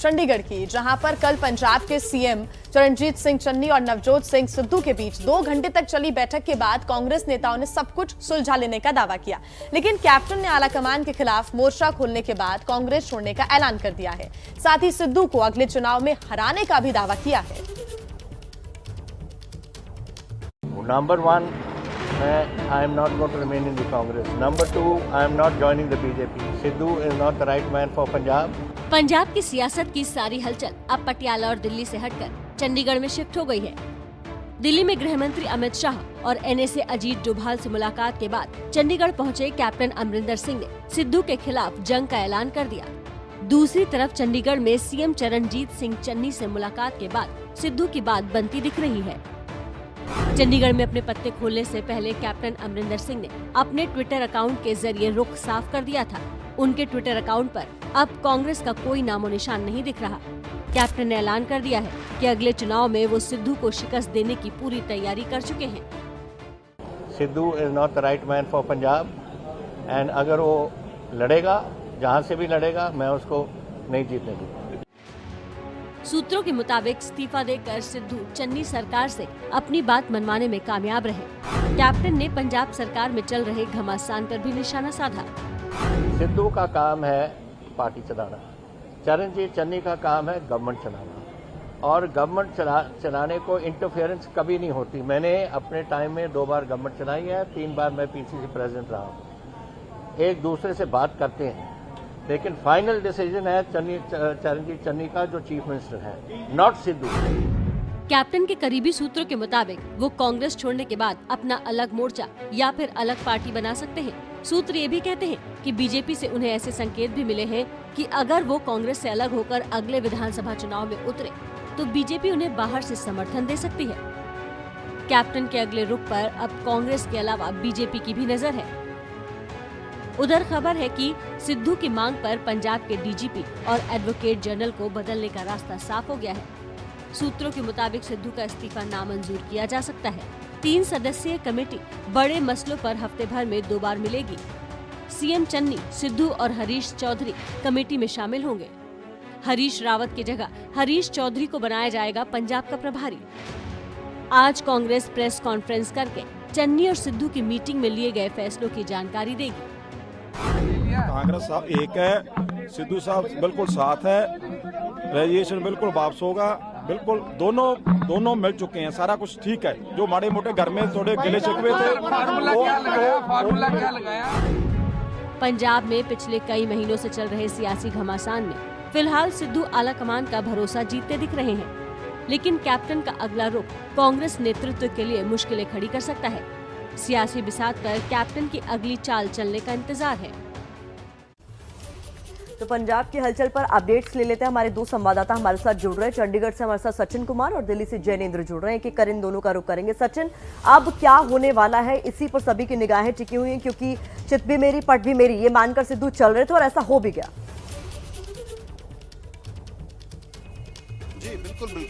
चंडीगढ़ की, जहां पर कल पंजाब के सीएम चरणजीत सिंह चन्नी और नवजोत सिंह सिद्धू के बीच 2 घंटे तक चली बैठक के बाद कांग्रेस नेताओं ने सब कुछ सुलझा लेने का दावा किया। लेकिन कैप्टन ने आलाकमान के खिलाफ मोर्चा खोलने के बाद कांग्रेस छोड़ने का ऐलान कर दिया है। साथ ही सिद्धू को अगले चुनाव में हराने का भी दावा किया है। Number one, I am not going to remain in the Congress. Number two, I am not joining the BJP. Sidhu is not the right man for Punjab. Punjab की सियासत की सारी हलचल अब पटियाला और दिल्ली से हटकर चंडीगढ़ में शिफ्ट हो गई है। दिल्ली में गृह मंत्री अमित शाह और NSA अजीत डोभाल से मुलाकात के बाद चंडीगढ़ पहुंचे कैप्टन अमरिंदर सिंह ने सिद्धू के खिलाफ जंग का ऐलान कर दिया। दूसरी तरफ चंडीगढ़ में सीएम चरणजीत सिंह चन्नी से मुलाकात के बाद सिद्धू की बात बनती दिख रही है। चंडीगढ़ में अपने पत्ते खोलने से पहले कैप्टन अमरिंदर सिंह ने अपने ट्विटर अकाउंट के जरिए रुख साफ कर दिया था। उनके ट्विटर अकाउंट पर अब कांग्रेस का कोई नामो निशान नहीं दिख रहा। कैप्टन ने ऐलान कर दिया है कि अगले चुनाव में वो सिद्धू को शिकस्त देने की पूरी तैयारी कर चुके हैं। Sidhu is not the right man for Punjab and अगर वो लड़ेगा, जहां से भी लड़ेगा, मैं उसको नहीं जीतने दूंगा। सूत्रों के मुताबिक इस्तीफा देकर सिद्धू चन्नी सरकार से अपनी बात मनवाने में कामयाब रहे। कैप्टन ने पंजाब सरकार में चल रहे घमासान पर भी निशाना साधा। सिद्धू का काम है पार्टी चलाना, चरणजीत चन्नी का काम है गवर्नमेंट चलाना, और गवर्नमेंट चलाने को इंटरफेरेंस कभी नहीं होती। मैंने अपने टाइम में 2 बार गवर्नमेंट चलाई है, 3 बार मैं PCC प्रेसिडेंट रहा हूँ। एक दूसरे से बात करते हैं, लेकिन फाइनल डिसीजन है चरणजीत चन्नी का, जो चीफ मिनिस्टर है, नॉट सिद्धू। कैप्टन के करीबी सूत्रों के मुताबिक वो कांग्रेस छोड़ने के बाद अपना अलग मोर्चा या फिर अलग पार्टी बना सकते हैं। सूत्र ये भी कहते हैं कि बीजेपी से उन्हें ऐसे संकेत भी मिले हैं कि अगर वो कांग्रेस से अलग होकर अगले विधानसभा चुनाव में उतरे तो बीजेपी उन्हें बाहर से समर्थन दे सकती है। कैप्टन के अगले रुख पर अब कांग्रेस के अलावा बीजेपी की भी नजर है। उधर खबर है कि सिद्धू की मांग पर पंजाब के DGP और एडवोकेट जनरल को बदलने का रास्ता साफ हो गया है। सूत्रों के मुताबिक सिद्धू का इस्तीफा नामंजूर किया जा सकता है। 3 सदस्यीय कमेटी बड़े मसलों पर हफ्ते भर में 2 बार मिलेगी। सीएम चन्नी, सिद्धू और हरीश चौधरी कमेटी में शामिल होंगे। हरीश रावत की जगह हरीश चौधरी को बनाया जाएगा पंजाब का प्रभारी। आज कांग्रेस प्रेस कॉन्फ्रेंस करके चन्नी और सिद्धू की मीटिंग में लिए गए फैसलों की जानकारी देगी। कांग्रेस साहब एक है, सिद्धू साहब बिल्कुल साथ है, रेजिस्ट्रेशन बिल्कुल वापस होगा, बिल्कुल दोनों मिल चुके हैं, सारा कुछ ठीक है। जो माड़े मोटे घर में थोड़े गिले शिकवे थे, फार्मूला क्या लगाया? पंजाब में पिछले कई महीनों से चल रहे सियासी घमासान में फिलहाल सिद्धू आलाकमान का भरोसा जीतते दिख रहे हैं, लेकिन कैप्टन का अगला रुख कांग्रेस नेतृत्व के लिए मुश्किलें खड़ी कर सकता है। सियासी बिसात पर कैप्टन की अगली चाल चलने का इंतजार है। तो पंजाब की हलचल पर अपडेट्स ले लेते हैं। हमारे 2 संवाददाता हमारे साथ जुड़ रहे हैं। चंडीगढ़ से हमारे साथ सचिन कुमार और दिल्ली से जैनेंद्र जुड़ रहे हैं कि इन दोनों का रुख करेंगे। सचिन, अब क्या होने वाला है, इसी पर सभी की निगाहें टिकी हुई हैं, क्योंकि चित भी मेरी पट भी मेरी, ये मानकर सिद्धू चल रहे थे और ऐसा हो भी गया।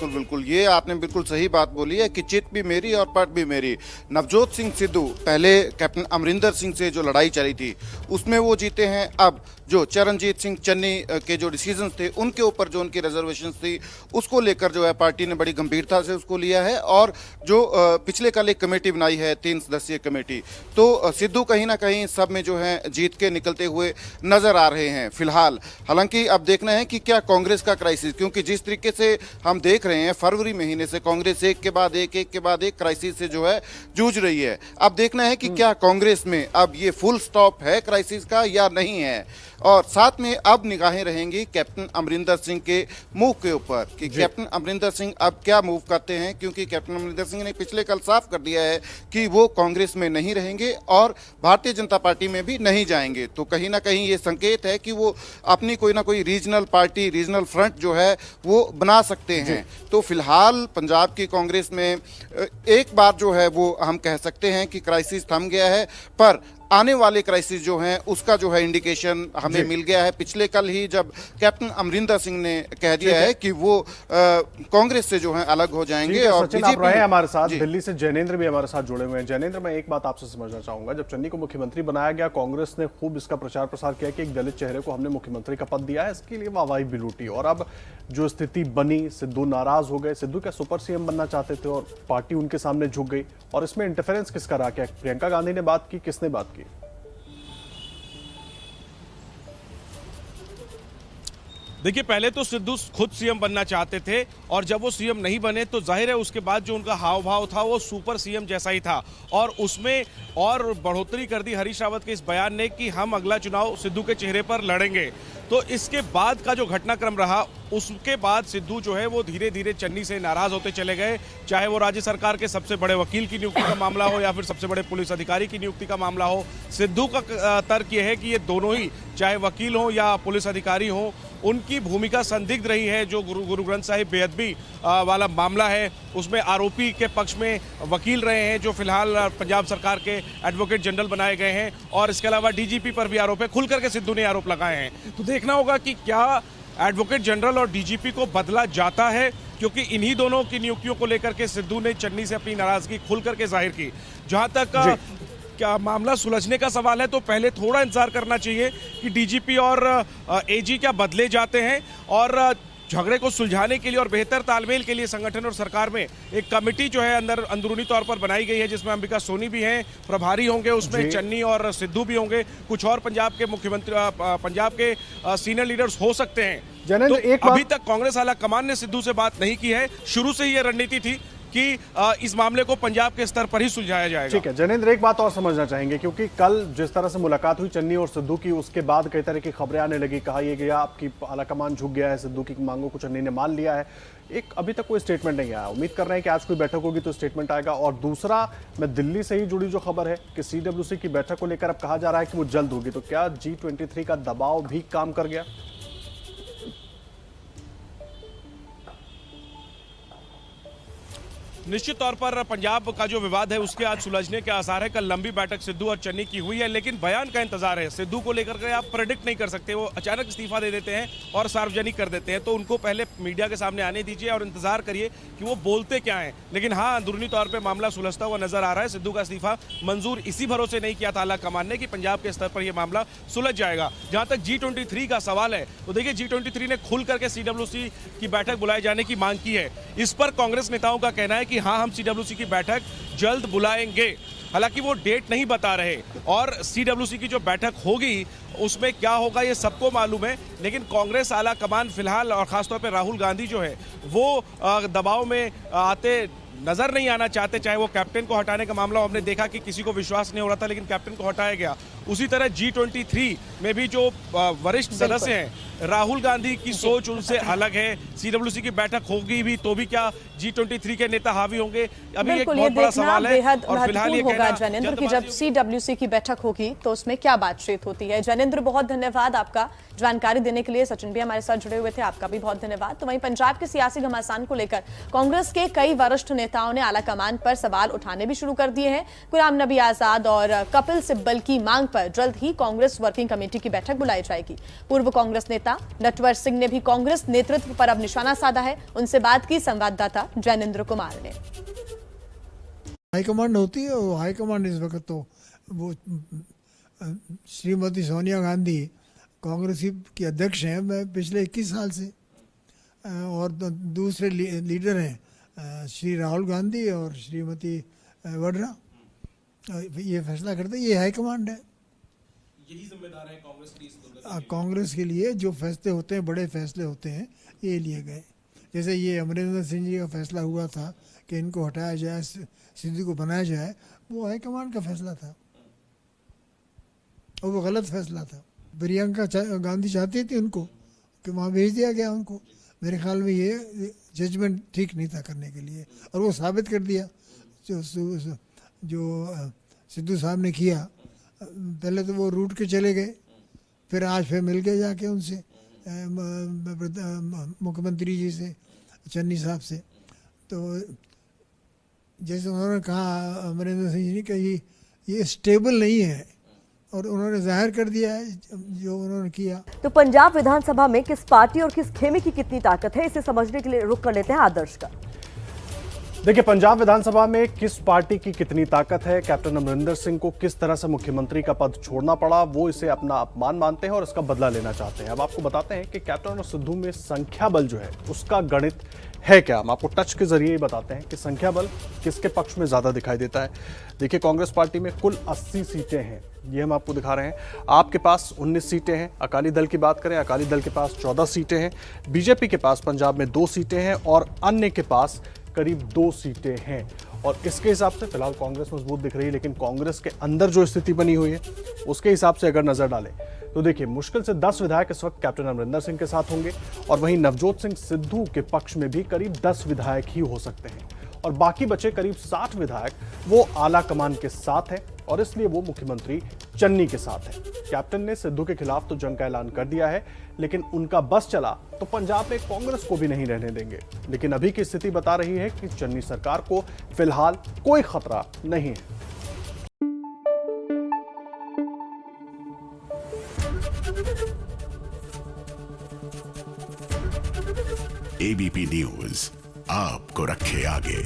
बिल्कुल ये आपने बिल्कुल सही बात बोली है कि चित भी मेरी और पट भी मेरी। नवजोत सिंह सिद्धू पहले कैप्टन अमरिंदर सिंह से जो लड़ाई चली थी उसमें वो जीते हैं। अब जो चरणजीत सिंह चन्नी के जो डिसीजंस थे, उनके ऊपर जो उनकी रिजर्वेशंस थी, उसको लेकर जो है पार्टी ने बड़ी गंभीरता से उसको लिया है और जो पिछले कल एक कमेटी बनाई है, 3 सदस्यीय कमेटी, तो सिद्धू कहीं ना कहीं सब में जो है जीत के निकलते हुए नजर आ रहे हैं फिलहाल। हालांकि अब देखना है कि क्या कांग्रेस का क्राइसिस, क्योंकि जिस तरीके से हम देख रहे हैं फरवरी महीने से कांग्रेस एक के बाद एक क्राइसिस से जो है जूझ रही है। अब देखना है कि क्या कांग्रेस में अब ये फुल स्टॉप है क्राइसिस का या नहीं है। और साथ में अब निगाहें रहेंगी कैप्टन अमरिंदर सिंह के मूव के ऊपर कि कैप्टन अमरिंदर सिंह अब क्या मूव करते हैं, क्योंकि कैप्टन अमरिंदर सिंह ने पिछले कल साफ कर दिया है कि वो कांग्रेस में नहीं रहेंगे और भारतीय जनता पार्टी में भी नहीं जाएंगे। तो कहीं ना कहीं ये संकेत है कि वो अपनी कोई ना कोई रीजनल पार्टी, रीजनल फ्रंट जो है वो बना सकते हैं। तो फिलहाल पंजाब की कांग्रेस में एक बार जो है वो हम कह सकते हैं कि क्राइसिस थम गया है, पर आने वाले क्राइसिस जो हैं उसका जो है इंडिकेशन हमें मिल गया है। पिछले कल ही जब कैप्टन अमरिंदर सिंह ने कह दिया है कि वो कांग्रेस से जो है अलग हो जाएंगे। और सचिन आप रहे हैं हमारे साथ, दिल्ली से जैनेंद्र भी हमारे साथ जुड़े हुए हैं। जैनेंद्र, मैं एक बात आपसे समझना चाहूंगा, जब चन्नी को मुख्यमंत्री बनाया गया कांग्रेस ने खूब इसका प्रचार प्रसार किया कि एक दलित चेहरे को हमने मुख्यमंत्री का पद दिया है, इसके लिए वाहवाही भी लूटी। और अब जो स्थिति बनी, सिद्धू नाराज हो गए। सिद्धू क्या सुपर सीएम बनना चाहते थे और पार्टी उनके सामने झुक गई, और इसमें इंटरफेरेंस किसका रहा? क्या प्रियंका गांधी ने बात की, किसने बात की? देखिए, पहले तो सिद्धू खुद सीएम बनना चाहते थे और जब वो सीएम नहीं बने तो जाहिर है उसके बाद जो उनका हाव भाव था वो सुपर सीएम जैसा ही था, और उसमें और बढ़ोतरी कर दी हरीश रावत के इस बयान ने कि हम अगला चुनाव सिद्धू के चेहरे पर लड़ेंगे। तो इसके बाद का जो घटनाक्रम रहा, उसके बाद सिद्धू जो है वो धीरे धीरे चन्नी से नाराज होते चले गए। चाहे वो राज्य सरकार के सबसे बड़े वकील की नियुक्ति का मामला हो या फिर सबसे बड़े पुलिस अधिकारी की नियुक्ति का मामला हो, सिद्धू का तर्क ये है कि ये दोनों ही, चाहे वकील हो या पुलिस अधिकारी हो, उनकी भूमिका संदिग्ध रही है। जो गुरु ग्रंथ साहिब बेअदबी वाला मामला है उसमें आरोपी के पक्ष में वकील रहे हैं जो फिलहाल पंजाब सरकार के एडवोकेट जनरल बनाए गए हैं, और इसके अलावा डीजीपी पर भी आरोप है। खुल करके सिद्धू ने आरोप लगाए हैं। तो देखना होगा कि क्या एडवोकेट जनरल और डीजीपी को बदला जाता है, क्योंकि इन्हीं दोनों की नियुक्तियों को लेकर के सिद्धू ने चन्नी से अपनी नाराजगी खुल करके जाहिर की। जहां तक क्या मामला सुलझने का सवाल है तो पहले थोड़ा इंतजार करना चाहिए कि डीजीपी और एजी क्या बदले जाते हैं, और झगड़े को सुलझाने के लिए और बेहतर तालमेल के लिए संगठन और सरकार में एक कमेटी जो है अंदरूनी तौर पर बनाई गई है, जिसमें अंबिका सोनी भी हैं, प्रभारी होंगे, उसमें चन्नी और सिद्धू भी होंगे, कुछ और पंजाब के मुख्यमंत्री, पंजाब के सीनियर लीडर्स हो सकते हैं। तो अभी तक कांग्रेस आला कमान ने सिद्धू से बात नहीं की है। शुरू से ही यह रणनीति थी कि इस मामले को पंजाब के स्तर पर ही सुलझाया जाएगा। ठीक है जैनेंद्र, एक बात और समझना चाहेंगे, क्योंकि कल जिस तरह से मुलाकात हुई चन्नी और सिद्धू की, उसके बाद कई तरह की खबरें आने लगी। कहा यह गया आपकी आलाकमान झुक गया है, सिद्धू की मांगों को चन्नी ने मान लिया है। एक अभी तक कोई स्टेटमेंट नहीं आया, उम्मीद कर रहे हैं कि आज कोई बैठक होगी तो स्टेटमेंट आएगा। और दूसरा, मैं दिल्ली से ही जुड़ी जो खबर है कि CWC की बैठक को लेकर अब कहा जा रहा है कि वो जल्द होगी, तो क्या G23 का दबाव भी काम कर गया? निश्चित तौर पर पंजाब का जो विवाद है उसके आज सुलझने के आसार है। कल लंबी बैठक सिद्धू और चन्नी की हुई है, लेकिन बयान का इंतजार है। सिद्धू को लेकर के आप प्रेडिक्ट नहीं कर सकते, वो अचानक इस्तीफा दे देते हैं और सार्वजनिक कर देते हैं, तो उनको पहले मीडिया के सामने आने दीजिए और इंतजार करिए कि वो बोलते क्या हैं। लेकिन हाँ, अंदरूनी तौर पर मामला सुलझता हुआ नजर आ रहा है। सिद्धू का इस्तीफा मंजूर इसी भरोसे नहीं किया था आला कमान ने कि पंजाब के स्तर पर यह मामला सुलझ जाएगा। जहां तक G23 का सवाल है तो देखिए, G23 ने खुल करके CWC की बैठक बुलाए जाने की मांग की है। इस पर कांग्रेस नेताओं का कहना है कि हाँ, हम CWC की बैठक जल्द बुलाएंगे। हालांकि वो डेट नहीं बता रहे, और CWC की जो बैठक होगी उसमें क्या होगा ये सबको मालूम है, लेकिन कांग्रेस आला कमान फिलहाल और खासतौर पे राहुल गांधी जो है वो दबाव में आते नजर नहीं आना चाहते। चाहे वो कैप्टन को हटाने का मामला, हमने देखा कि किसी को विश्वास नहीं हो रहा था लेकिन कैप्टन को हटाया गया। उसी तरह G23 में भी जो वरिष्ठ सदस्य हैं, राहुल गांधी की सोच उनसे अलग है। CWC की बैठक होगी भी तो भी क्या G23 के नेता हावी होंगे, अभी एक बहुत बड़ा सवाल है। और फिलहाल ये होगा जैनेंद्र कि जब CWC की बैठक होगी तो उसमें क्या बातचीत होती है। जैनेंद्र, बहुत धन्यवाद आपका जानकारी देने के लिए। सचिन भी हमारे साथ जुड़े हुए थे, आपका भी बहुत धन्यवाद। तो वहीं पंजाब के सियासी घमासान को लेकर कांग्रेस के कई वरिष्ठ नेताओं ने आला कमान पर सवाल उठाने भी शुरू कर दिए हैं। गुलाम नबी आजाद और कपिल सिब्बल की मांग पर जल्द ही कांग्रेस वर्किंग कमेटी की बैठक बुलाई जाएगी। पूर्व कांग्रेस नेता नटवर सिंह ने भी कांग्रेस नेतृत्व पर अब निशाना साधा है। उनसे बात की संवाददाता जैनेंद्र कुमार ने। हाईकमांड होती है, वो हाईकमांड इस वक्त तो वो श्रीमती सोनिया गांधी कांग्रेस की अध्यक्ष हैं मैं पिछले 21 साल से, और दूसरे लीडर हैं श्री राहुल गांधी और श्रीमती वड्रा। ये फैसला करते, ये हाईकमांड है। यही जिम्मेदार है कांग्रेस की कांग्रेस के लिए जो फैसले होते हैं, बड़े फैसले होते हैं, ये लिए गए। जैसे ये अमरिंदर सिंह जी का फैसला हुआ था कि इनको हटाया जाए, सिद्धू को बनाया जाए, वो हाईकमान का फैसला था और वो गलत फैसला था। प्रियंका गांधी चाहती थी उनको कि वहाँ भेज दिया गया उनको। मेरे ख्याल में ये जजमेंट ठीक नहीं था करने के लिए, और वो साबित कर दिया जो सिद्धू साहब ने किया। पहले तो वो रूट के चले गए, फिर आज फिर मिल गए जाके उनसे, मुख्यमंत्री जी से, चन्नी साहब से। तो जैसे उन्होंने कहा, अमरिंदर सिंह जी ने, कि ये स्टेबल नहीं है, और उन्होंने जाहिर कर दिया है जो उन्होंने किया। तो पंजाब विधानसभा में किस पार्टी और किस खेमे की कितनी ताकत है, इसे समझने के लिए रुख कर लेते हैं आदर्श का। देखिए, पंजाब विधानसभा में किस पार्टी की कितनी ताकत है, कैप्टन अमरिंदर सिंह को किस तरह से मुख्यमंत्री का पद छोड़ना पड़ा, वो इसे अपना अपमान मानते हैं और इसका बदला लेना चाहते हैं। अब आपको बताते हैं कि कैप्टन और सिद्धू में संख्या बल जो है उसका गणित है क्या। हम आपको टच के जरिए ही बताते हैं कि संख्या बल किसके पक्ष में ज्यादा दिखाई देता है। देखिए, कांग्रेस पार्टी में कुल 80 सीटें हैं, ये हम आपको दिखा रहे हैं। आपके पास 19 सीटें हैं। अकाली दल की बात करें, अकाली दल के पास 14 सीटें हैं। बीजेपी के पास पंजाब में 2 सीटें हैं और अन्य के पास करीब 2 सीटें हैं। और इसके हिसाब से फिलहाल कांग्रेस मजबूत दिख रही है, लेकिन कांग्रेस के अंदर जो स्थिति बनी हुई है उसके हिसाब से अगर नजर डालें तो देखिए, मुश्किल से 10 विधायक इस वक्त कैप्टन अमरिंदर सिंह के साथ होंगे और वहीं नवजोत सिंह सिद्धू के पक्ष में भी करीब 10 विधायक ही हो सकते हैं और बाकी बचे करीब 60 विधायक वो आला कमान के साथ हैं और इसलिए वो मुख्यमंत्री चन्नी के साथ है। कैप्टन ने सिद्धू के खिलाफ तो जंग का ऐलान कर दिया है, लेकिन उनका बस चला तो पंजाब में कांग्रेस को भी नहीं रहने देंगे। लेकिन अभी की स्थिति बता रही है कि चन्नी सरकार को फिलहाल कोई खतरा नहीं है। एबीपी न्यूज आपको रखे आगे।